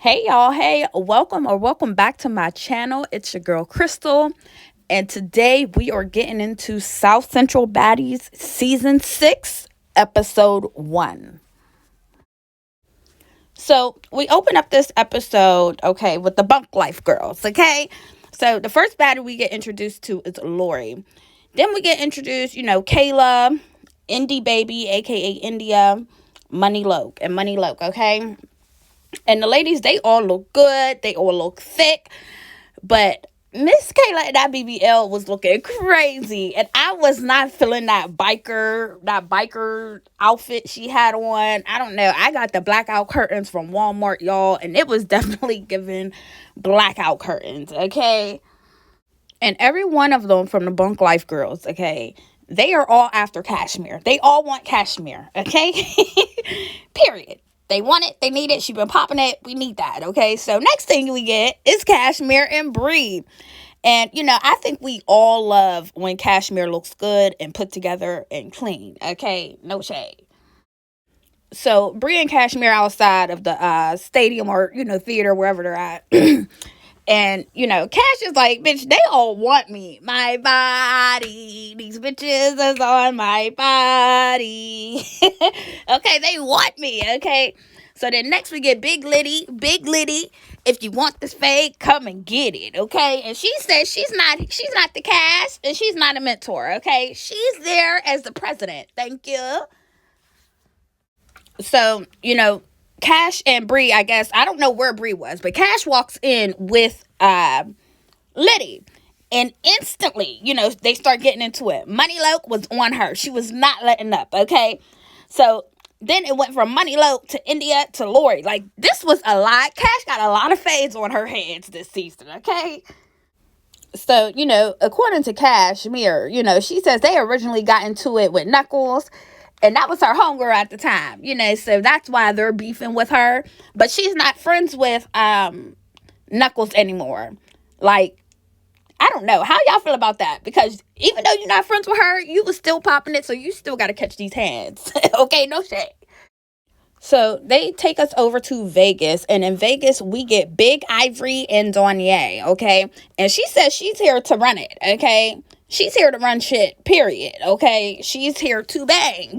Hey y'all, hey, welcome back to my channel. It's your girl Crystal, and today we are getting into South Central Baddies season 6, episode 1. So, we open up this episode, okay, with the bunk life girls, okay? So, the first baddie we get introduced to is Lori. Then we get introduced, Kayla, Indie Baby, aka India, Money Loke, okay? And the ladies, they all look good. They all look thick. But Miss Kayla and that BBL was looking crazy. And I was not feeling that biker outfit she had on. I don't know. I got the blackout curtains from Walmart, y'all. And it was definitely giving blackout curtains, okay? And every one of them from the Bunk Life girls, okay? They are all after Cashmere. They all want Cashmere, okay? Period. They want it. They need it. She been popping it. We need that, okay? So next thing we get is Cashmere and Bree. And, I think we all love when Cashmere looks good and put together and clean, okay? No shade. So Bree and Cashmere outside of the stadium or, theater, wherever they're at. And, Cash is like, bitch, they all want me. My body. These bitches is on my body. Okay, they want me, okay? So then next we get Big Liddy. Big Liddy, if you want this fade, come and get it, okay? And she says she's not the Cash, and she's not a mentor, okay? She's there as the president. Thank you. So, Cash and Bree, I guess, I don't know where Bree was, but Cash walks in with Liddy. And instantly, they start getting into it. Money Loke was on her. She was not letting up, okay? So then it went from Money Loke to India to Lori. Like, this was a lot. Cash got a lot of fades on her hands this season, okay? So, according to Cashmere, she says they originally got into it with Knuckles. And that was her homegirl at the time, so that's why they're beefing with her. But she's not friends with Knuckles anymore. Like, I don't know. How y'all feel about that? Because even though you're not friends with her, you was still popping it, so you still got to catch these hands. Okay, no shade. So they take us over to Vegas, and in Vegas, we get Big Ivory and Danye, okay? And she says she's here to run it, okay? She's here to run shit, period, okay? She's here to bang.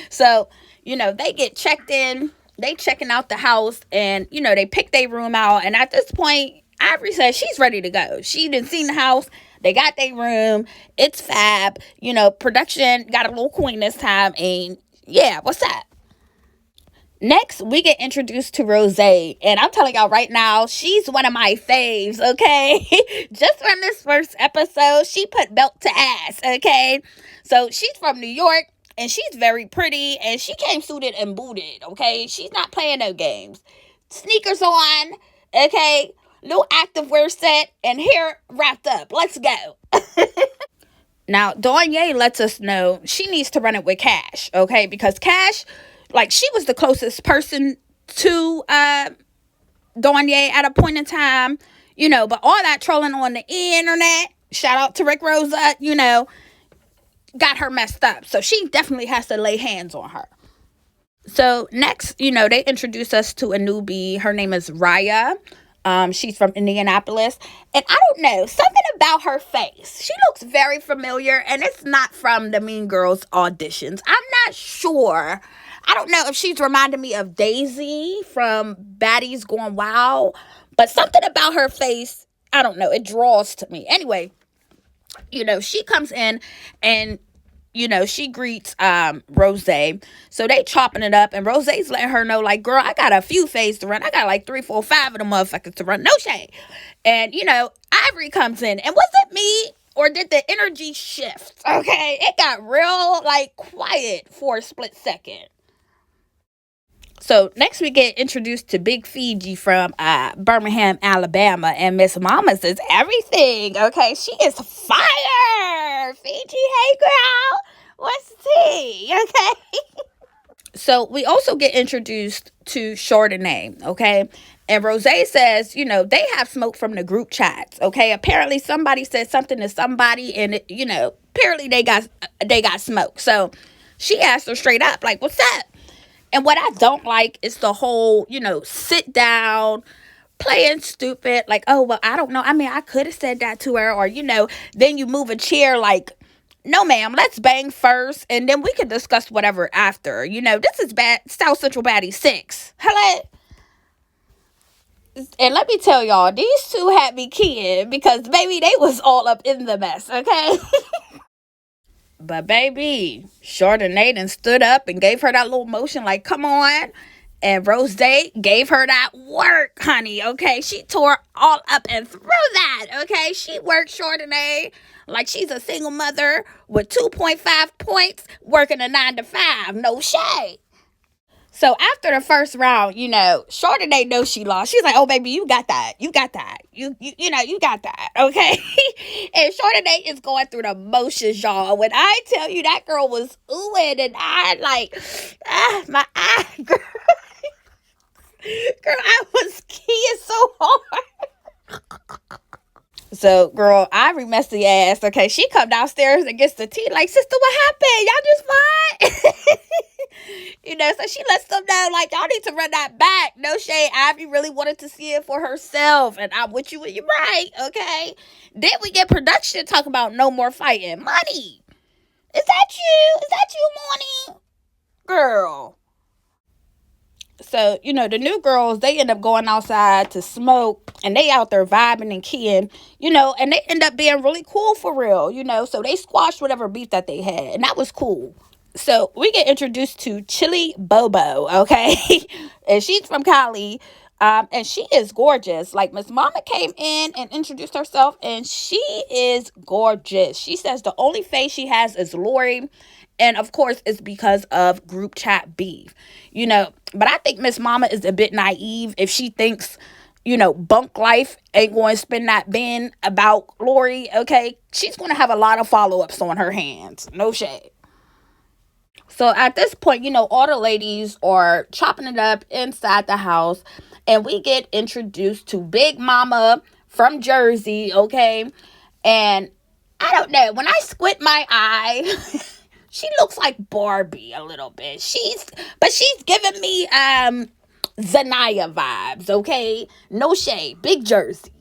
So, they get checked in. They checking out the house, and, they pick their room out. And at this point, Ivory says she's ready to go. She done seen the house. They got their room. It's fab. Production got a little queen this time. And, yeah, what's that? Next, we get introduced to Rose, and I'm telling y'all right now, she's one of my faves, okay? Just from this first episode, she put belt to ass, okay? So she's from New York, and she's very pretty, and she came suited and booted, okay? She's not playing no games. Sneakers on, okay? No activewear set, and hair wrapped up. Let's go. Now, Danye lets us know she needs to run it with Cash, okay? Because Cash, like, she was the closest person to Danye at a point in time, but all that trolling on the internet, shout out to Rick Rosa, got her messed up. So she definitely has to lay hands on her. So next, they introduce us to a newbie. Her name is Raya. She's from Indianapolis. And I don't know, something about her face. She looks very familiar, and it's not from the Mean Girls auditions. I'm not sure. I don't know if she's reminding me of Daisy from Baddies Gone Wild, but something about her face, I don't know, it draws to me. Anyway, she comes in and, she greets Rose. So they chopping it up, and Rose's letting her know, like, girl, I got a few fades to run. I got like 3, 4, 5 of them motherfuckers to run. No shade. And, Ivory comes in, and was it me? Or did the energy shift? Okay, it got real, like, quiet for a split second. So next we get introduced to Big Fiji from Birmingham, Alabama. And Miss Mama says everything. Okay, she is fire. Fiji, hey girl, what's the tea? Okay. So we also get introduced to Chardonnay, okay? And Rose says, they have smoke from the group chats, okay? Apparently somebody said something to somebody, and apparently they got smoke. So she asked her straight up, like, what's up? And what I don't like is the whole, sit down, playing stupid, like, oh, well, I don't know. I mean, I could have said that to her, or, then you move a chair like, no, ma'am, let's bang first, and then we can discuss whatever after. This is South Central Baddie 6. Hello? And let me tell y'all, these two had me keying because, baby, they was all up in the mess, okay? But, baby, Chardonnay done stood up and gave her that little motion like, come on. And Rose gave her that work, honey, okay? She tore all up and through that, okay? She worked Chardonnay like she's a single mother with 2.5 points working a 9 to 5. No shade. So after the first round, Chardonnay knows she lost. She's like, oh, baby, you got that. You got that. You got that, okay? And Chardonnay is going through the motions, y'all. When I tell you that girl was oohing and I my eye, girl. Girl, I was keying so hard. So, girl, Ivory messy ass, okay, she come downstairs and gets the tea like, sister, what happened? Y'all just fine? So she lets them know, like, y'all need to run that back. No shade. Ivy really wanted to see it for herself, and I'm with you when you're right, okay? Then we get production talking about no more fighting. Money. Is that you? Is that you, Money? Girl. So, the new girls, they end up going outside to smoke, and they out there vibing and keying, and they end up being really cool for real, so they squashed whatever beef that they had, and that was cool. So we get introduced to Chili Bobo, okay? And she's from Cali, and she is gorgeous. Like, Miss Mama came in and introduced herself, and she is gorgeous. She says the only face she has is Lori, and of course it's because of group chat beef, But I think Miss Mama is a bit naive if she thinks, Bunk Life ain't going to spin that bin about Lori, okay? She's going to have a lot of follow-ups on her hands. No shade. So at this point, all the ladies are chopping it up inside the house. And we get introduced to Big Mama from Jersey, okay? And I don't know. When I squint my eye, she looks like Barbie a little bit. She's giving me Zanaya vibes, okay? No shade. Big Jersey.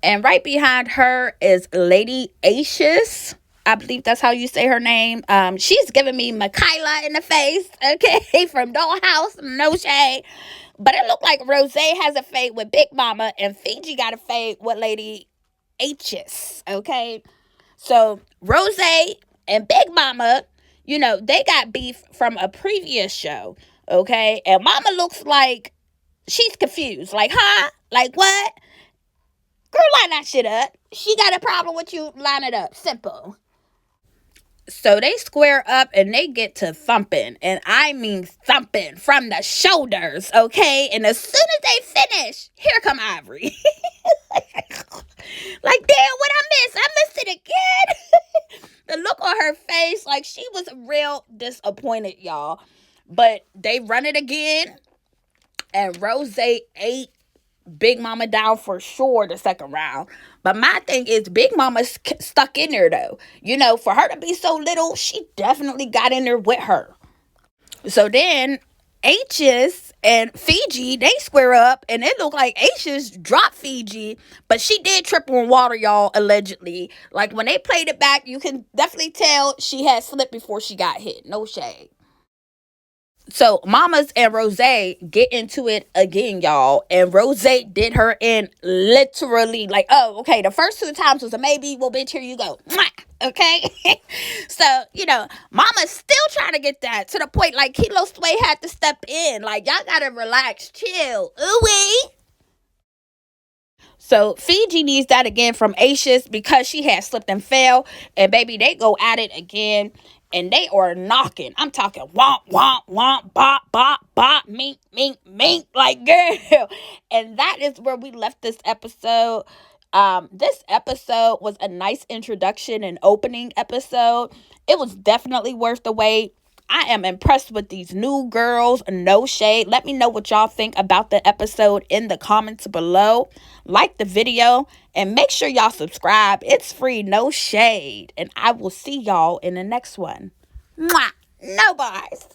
And right behind her is Lady Acious. I believe that's how you say her name. She's giving me Michaela in the face, okay, from Dollhouse, no shade. But it looked like Rose has a fade with Big Mama, and Fiji got a fade with Lady H's, okay? So Rose and Big Mama, they got beef from a previous show, okay? And Mama looks like she's confused. Like, huh? Like, what? Girl, line that shit up. She got a problem with you, line it up. Simple. So they square up and they get to thumping. And I mean thumping from the shoulders, okay? And as soon as they finish, here come Ivory. Like, damn, what I missed? I missed it again. The look on her face, like, she was real disappointed, y'all. But they run it again. And Rose ate Big Mama down for sure the second round. But my thing is, Big Mama's stuck in there, though. For her to be so little, she definitely got in there with her. So then H's and Fiji, they square up, and it looked like H's dropped Fiji, but she did trip on water, y'all, allegedly. Like, when they played it back, you can definitely tell she had slipped before she got hit. No shade. So Mamas and Rose get into it again, y'all. And Rose did her in literally like, oh, okay, the first 2 times was a maybe. Well, bitch, here you go. Okay? So, Mama's still trying to get that to the point like Kilo Sway had to step in. Like, y'all gotta relax, chill. Ooh-wee. So Fiji needs that again from Acious because she had slipped and fell. And baby, they go at it again. And they are knocking. I'm talking womp, womp, womp, bop, bop, bop, mink, mink, mink. Like, girl. And that is where we left this episode. This episode was a nice introduction and opening episode. It was definitely worth the wait. I am impressed with these new girls. No shade. Let me know what y'all think about the episode in the comments below. Like the video and make sure y'all subscribe. It's free, no shade. And I will see y'all in the next one. Mwah! No buys.